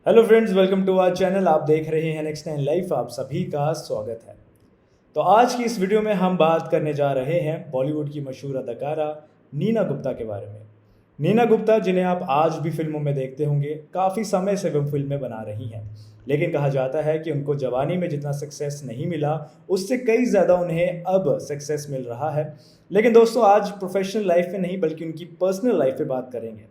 Hello friends, welcome to our channel. आप देख रहे हैं नेक्स्ट 9 लाइफ। आप सभी का स्वागत है। तो आज की इस वीडियो में हम बात करने जा रहे हैं बॉलीवुड की मशहूर अदाकारा नीना गुप्ता के बारे में। नीना गुप्ता, जिन्हें आप आज भी फिल्मों में देखते होंगे, काफ़ी समय से वो फिल्में बना रही हैं, लेकिन कहा जाता है कि उनको जवानी में जितना सक्सेस नहीं मिला, उससे कई ज़्यादा उन्हें अब सक्सेस मिल रहा है। लेकिन दोस्तों, आज प्रोफेशनल लाइफ में नहीं बल्कि उनकी पर्सनल लाइफ पे बात करेंगे।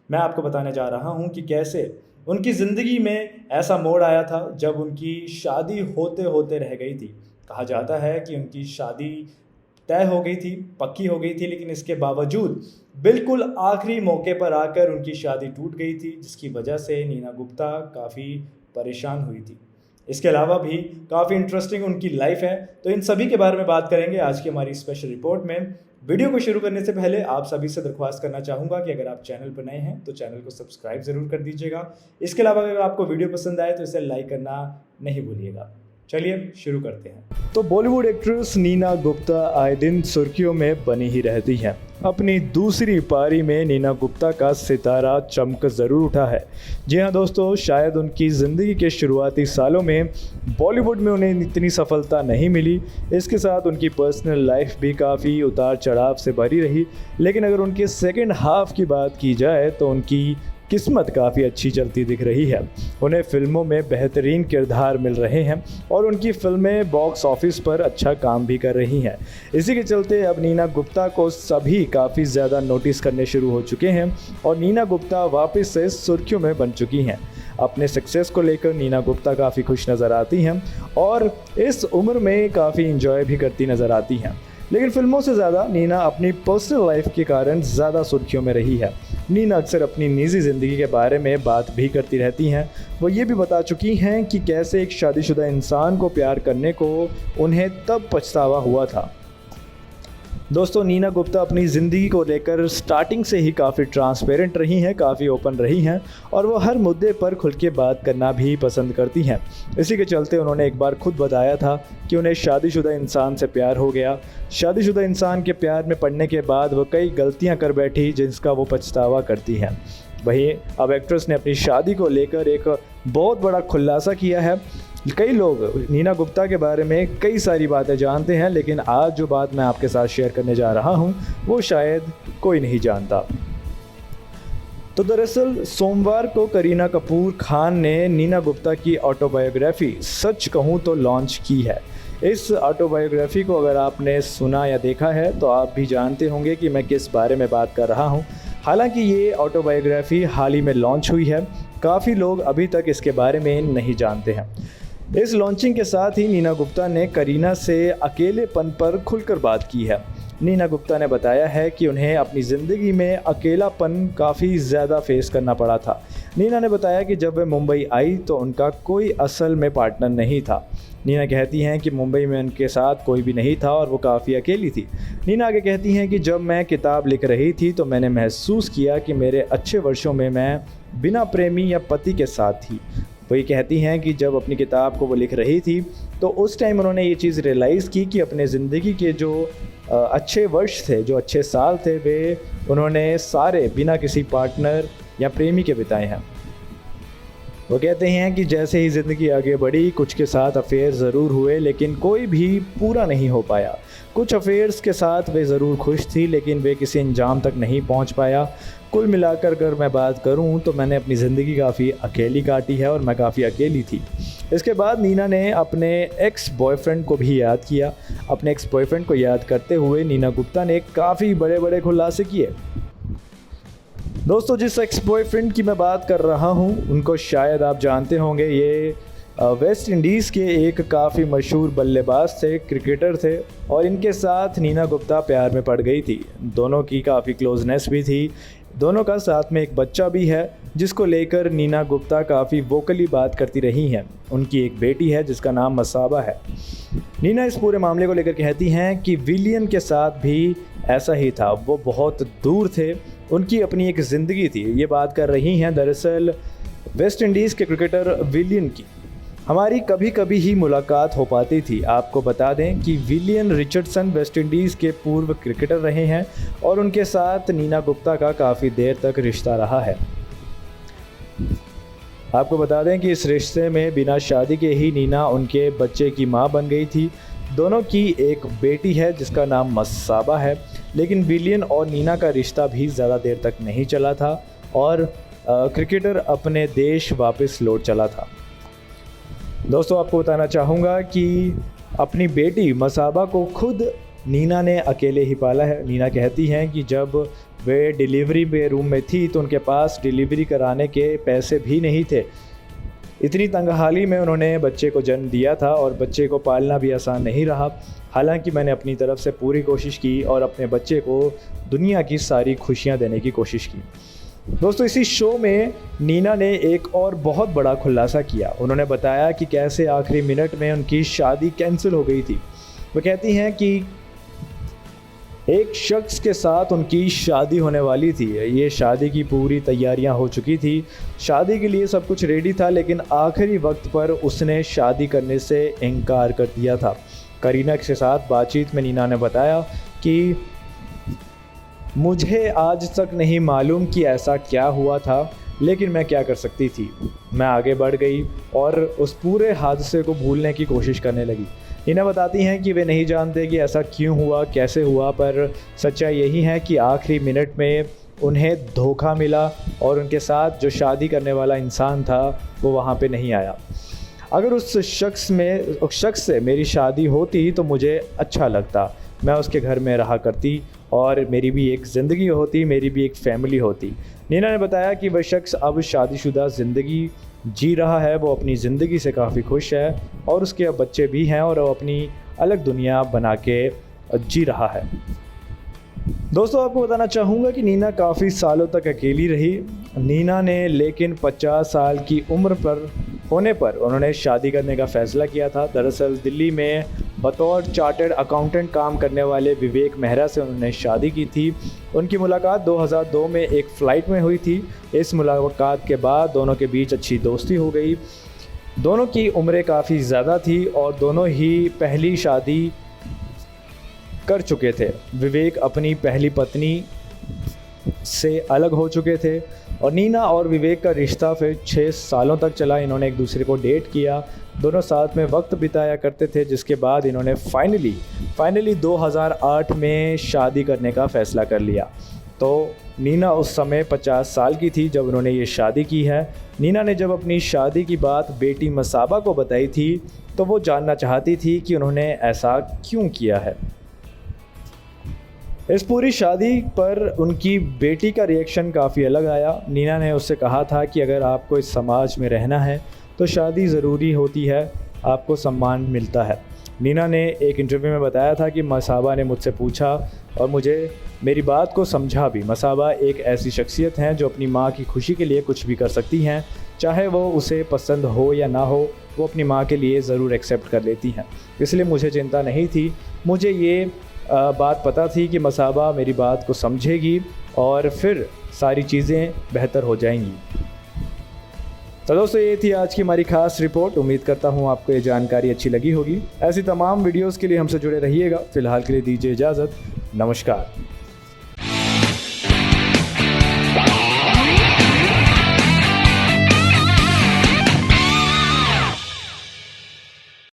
मैं आपको बताने जा रहा हूँ कि कैसे उनकी ज़िंदगी में ऐसा मोड़ आया था जब उनकी शादी होते होते रह गई थी। कहा जाता है कि उनकी शादी तय हो गई थी, पक्की हो गई थी, लेकिन इसके बावजूद बिल्कुल आखिरी मौके पर आकर उनकी शादी टूट गई थी, जिसकी वजह से नीना गुप्ता काफ़ी परेशान हुई थी। इसके अलावा भी काफ़ी इंटरेस्टिंग उनकी लाइफ है, तो इन सभी के बारे में बात करेंगे आज की हमारी स्पेशल रिपोर्ट में। वीडियो को शुरू करने से पहले आप सभी से दरख्वास्त करना चाहूँगा कि अगर आप चैनल पर नए हैं तो चैनल को सब्सक्राइब ज़रूर कर दीजिएगा। इसके अलावा अगर आपको वीडियो पसंद आए तो इसे लाइक करना नहीं भूलिएगा। चलिए शुरू करते हैं। तो बॉलीवुड एक्ट्रेस नीना गुप्ता आए दिन सुर्खियों में बनी ही रहती हैं। अपनी दूसरी पारी में नीना गुप्ता का सितारा चमक ज़रूर उठा है। जी हाँ दोस्तों, शायद उनकी ज़िंदगी के शुरुआती सालों में बॉलीवुड में उन्हें इतनी सफलता नहीं मिली। इसके साथ उनकी पर्सनल लाइफ भी काफ़ी उतार चढ़ाव से भरी रही। लेकिन अगर उनके सेकंड हाफ की बात की जाए तो उनकी किस्मत काफ़ी अच्छी चलती दिख रही है। उन्हें फिल्मों में बेहतरीन किरदार मिल रहे हैं और उनकी फिल्में बॉक्स ऑफिस पर अच्छा काम भी कर रही हैं। इसी के चलते अब नीना गुप्ता को सभी काफ़ी ज़्यादा नोटिस करने शुरू हो चुके हैं और नीना गुप्ता वापस से सुर्खियों में बन चुकी हैं। अपने सक्सेस को लेकर नीना गुप्ता काफ़ी खुश नज़र आती हैं और इस उम्र में काफ़ी इंजॉय भी करती नज़र आती हैं। लेकिन फिल्मों से ज़्यादा नीना अपनी पर्सनल लाइफ के कारण ज़्यादा सुर्खियों में रही है। नीना अक्सर अपनी निजी ज़िंदगी के बारे में बात भी करती रहती हैं। वो ये भी बता चुकी हैं कि कैसे एक शादीशुदा इंसान को प्यार करने को उन्हें तब पछतावा हुआ था। दोस्तों, नीना गुप्ता अपनी ज़िंदगी को लेकर स्टार्टिंग से ही काफ़ी ट्रांसपेरेंट रही हैं, काफ़ी ओपन रही हैं और वो हर मुद्दे पर खुल के बात करना भी पसंद करती हैं। इसी के चलते उन्होंने एक बार खुद बताया था कि उन्हें शादीशुदा इंसान से प्यार हो गया। शादीशुदा इंसान के प्यार में पड़ने के बाद वो कई गलतियां कर बैठी जिसका वो पछतावा करती हैं। वहीं अब एक्ट्रेस ने अपनी शादी को लेकर एक बहुत बड़ा खुलासा किया है। कई लोग नीना गुप्ता के बारे में कई सारी बातें जानते हैं, लेकिन आज जो बात मैं आपके साथ शेयर करने जा रहा हूं वो शायद कोई नहीं जानता। तो दरअसल सोमवार को करीना कपूर खान ने नीना गुप्ता की ऑटोबायोग्राफी सच कहूँ तो लॉन्च की है। इस ऑटोबायोग्राफी को अगर आपने सुना या देखा है तो आप भी जानते होंगे कि मैं किस बारे में बात कर रहा हूँ। हालांकि ये ऑटोबायोग्राफी हाल ही में लॉन्च हुई है, काफ़ी लोग अभी तक इसके बारे में नहीं जानते हैं। इस लॉन्चिंग के साथ ही नीना गुप्ता ने करीना से अकेलेपन पर खुलकर बात की है। नीना गुप्ता ने बताया है कि उन्हें अपनी ज़िंदगी में अकेलापन काफ़ी ज़्यादा फेस करना पड़ा था। नीना ने बताया कि जब वे मुंबई आई तो उनका कोई असल में पार्टनर नहीं था। नीना कहती हैं कि मुंबई में उनके साथ कोई भी नहीं था और वो काफ़ी अकेली थी। नीना आगे कहती हैं कि जब मैं किताब लिख रही थी तो मैंने महसूस किया कि मेरे अच्छे वर्षों में मैं बिना प्रेमी या पति के साथ थी। वही कहती हैं कि जब अपनी किताब को वो लिख रही थी तो उस टाइम उन्होंने ये चीज़ रियलाइज़ की कि अपने ज़िंदगी के जो अच्छे वर्ष थे, जो अच्छे साल थे, वे उन्होंने सारे बिना किसी पार्टनर या प्रेमी के बिताए हैं। वो कहते हैं कि जैसे ही ज़िंदगी आगे बढ़ी, कुछ के साथ अफेयर ज़रूर हुए लेकिन कोई भी पूरा नहीं हो पाया। कुछ अफेयर्स के साथ वे ज़रूर खुश थी लेकिन वे किसी अंजाम तक नहीं पहुंच पाया। कुल मिलाकर अगर मैं बात करूं तो मैंने अपनी ज़िंदगी काफ़ी अकेली काटी है और मैं काफ़ी अकेली थी। इसके बाद नीना ने अपने एक्स बॉयफ्रेंड को भी याद किया। अपने एक्स बॉयफ्रेंड को याद करते हुए नीना गुप्ता ने काफ़ी बड़े बड़े खुलासे किए। दोस्तों, जिस एक्स बॉयफ्रेंड की मैं बात कर रहा हूं उनको शायद आप जानते होंगे। ये वेस्ट इंडीज़ के एक काफ़ी मशहूर बल्लेबाज थे, क्रिकेटर थे और इनके साथ नीना गुप्ता प्यार में पड़ गई थी। दोनों की काफ़ी क्लोजनेस भी थी। दोनों का साथ में एक बच्चा भी है जिसको लेकर नीना गुप्ता काफ़ी वोकली बात करती रही हैं। उनकी एक बेटी है जिसका नाम मसाबा है। नीना इस पूरे मामले को लेकर कहती हैं कि विलियन के साथ भी ऐसा ही था। वो बहुत दूर थे, उनकी अपनी एक ज़िंदगी थी। ये बात कर रही हैं दरअसल वेस्ट इंडीज़ के क्रिकेटर विलियन की। हमारी कभी कभी ही मुलाकात हो पाती थी। आपको बता दें कि विलियन रिचर्डसन वेस्ट इंडीज़ के पूर्व क्रिकेटर रहे हैं और उनके साथ नीना गुप्ता का काफ़ी देर तक रिश्ता रहा है। आपको बता दें कि इस रिश्ते में बिना शादी के ही नीना उनके बच्चे की मां बन गई थी। दोनों की एक बेटी है जिसका नाम मसाबा है, लेकिन विलियन और नीना का रिश्ता भी ज़्यादा देर तक नहीं चला था और क्रिकेटर अपने देश वापस लौट चला था। दोस्तों, आपको बताना चाहूँगा कि अपनी बेटी मसाबा को खुद नीना ने अकेले ही पाला है। नीना कहती हैं कि जब वे डिलीवरी में रूम में थी तो उनके पास डिलीवरी कराने के पैसे भी नहीं थे। इतनी तंगहाली में उन्होंने बच्चे को जन्म दिया था और बच्चे को पालना भी आसान नहीं रहा। हालांकि मैंने अपनी तरफ से पूरी कोशिश की और अपने बच्चे को दुनिया की सारी खुशियां देने की कोशिश की। दोस्तों, इसी शो में नीना ने एक और बहुत बड़ा खुलासा किया। उन्होंने बताया कि कैसे आखिरी मिनट में उनकी शादी कैंसिल हो गई थी। वो कहती हैं कि एक शख्स के साथ उनकी शादी होने वाली थी। ये शादी की पूरी तैयारियां हो चुकी थी, शादी के लिए सब कुछ रेडी था, लेकिन आखिरी वक्त पर उसने शादी करने से इनकार कर दिया था। करीना के साथ बातचीत में नीना ने बताया कि मुझे आज तक नहीं मालूम कि ऐसा क्या हुआ था, लेकिन मैं क्या कर सकती थी। मैं आगे बढ़ गई और उस पूरे हादसे को भूलने की कोशिश करने लगी। नीना बताती हैं कि वे नहीं जानते कि ऐसा क्यों हुआ, कैसे हुआ, पर सच्चाई यही है कि आखिरी मिनट में उन्हें धोखा मिला और उनके साथ जो शादी करने वाला इंसान था वो वहाँ पे नहीं आया। अगर उस शख्स से मेरी शादी होती तो मुझे अच्छा लगता, मैं उसके घर में रहा करती और मेरी भी एक ज़िंदगी होती, मेरी भी एक फैमिली होती। नीना ने बताया कि वह शख्स अब शादीशुदा ज़िंदगी जी रहा है, वो अपनी ज़िंदगी से काफ़ी खुश है और उसके अब बच्चे भी हैं और वो अपनी अलग दुनिया बना के जी रहा है। दोस्तों, आपको बताना चाहूँगा कि नीना काफ़ी सालों तक अकेली रही। नीना ने लेकिन 50 साल की उम्र पर होने पर उन्होंने शादी करने का फ़ैसला किया था। दरअसल दिल्ली में बतौर चार्टर्ड अकाउंटेंट काम करने वाले विवेक मेहरा से उन्होंने शादी की थी। उनकी मुलाकात 2002 में एक फ़्लाइट में हुई थी। इस मुलाकात के बाद दोनों के बीच अच्छी दोस्ती हो गई। दोनों की उम्रें काफ़ी ज़्यादा थी और दोनों ही पहली शादी कर चुके थे। विवेक अपनी पहली पत्नी से अलग हो चुके थे और नीना और विवेक का रिश्ता फिर 6 सालों तक चला। इन्होंने एक दूसरे को डेट किया, दोनों साथ में वक्त बिताया करते थे, जिसके बाद इन्होंने फाइनली 2008 में शादी करने का फ़ैसला कर लिया। तो नीना उस समय 50 साल की थी जब उन्होंने ये शादी की है। नीना ने जब अपनी शादी की बात बेटी मसाबा को बताई थी तो वो जानना चाहती थी कि उन्होंने ऐसा क्यों किया है। इस पूरी शादी पर उनकी बेटी का रिएक्शन काफ़ी अलग आया। नीना ने उससे कहा था कि अगर आपको इस समाज में रहना है तो शादी ज़रूरी होती है, आपको सम्मान मिलता है। नीना ने एक इंटरव्यू में बताया था कि मसाबा ने मुझसे पूछा और मुझे मेरी बात को समझा भी। मसाबा एक ऐसी शख्सियत हैं जो अपनी माँ की खुशी के लिए कुछ भी कर सकती हैं, चाहे वो उसे पसंद हो या ना हो, वो अपनी माँ के लिए ज़रूर एक्सेप्ट कर लेती हैं। इसलिए मुझे चिंता नहीं थी। मुझे ये बात पता थी कि मसाबा मेरी बात को समझेगी और फिर सारी चीज़ें बेहतर हो जाएंगी। तो दोस्तों, ये थी आज की हमारी खास रिपोर्ट। उम्मीद करता हूँ आपको ये जानकारी अच्छी लगी होगी। ऐसी तमाम वीडियोस के लिए हमसे जुड़े रहिएगा। फ़िलहाल के लिए दीजिए इजाज़त। नमस्कार।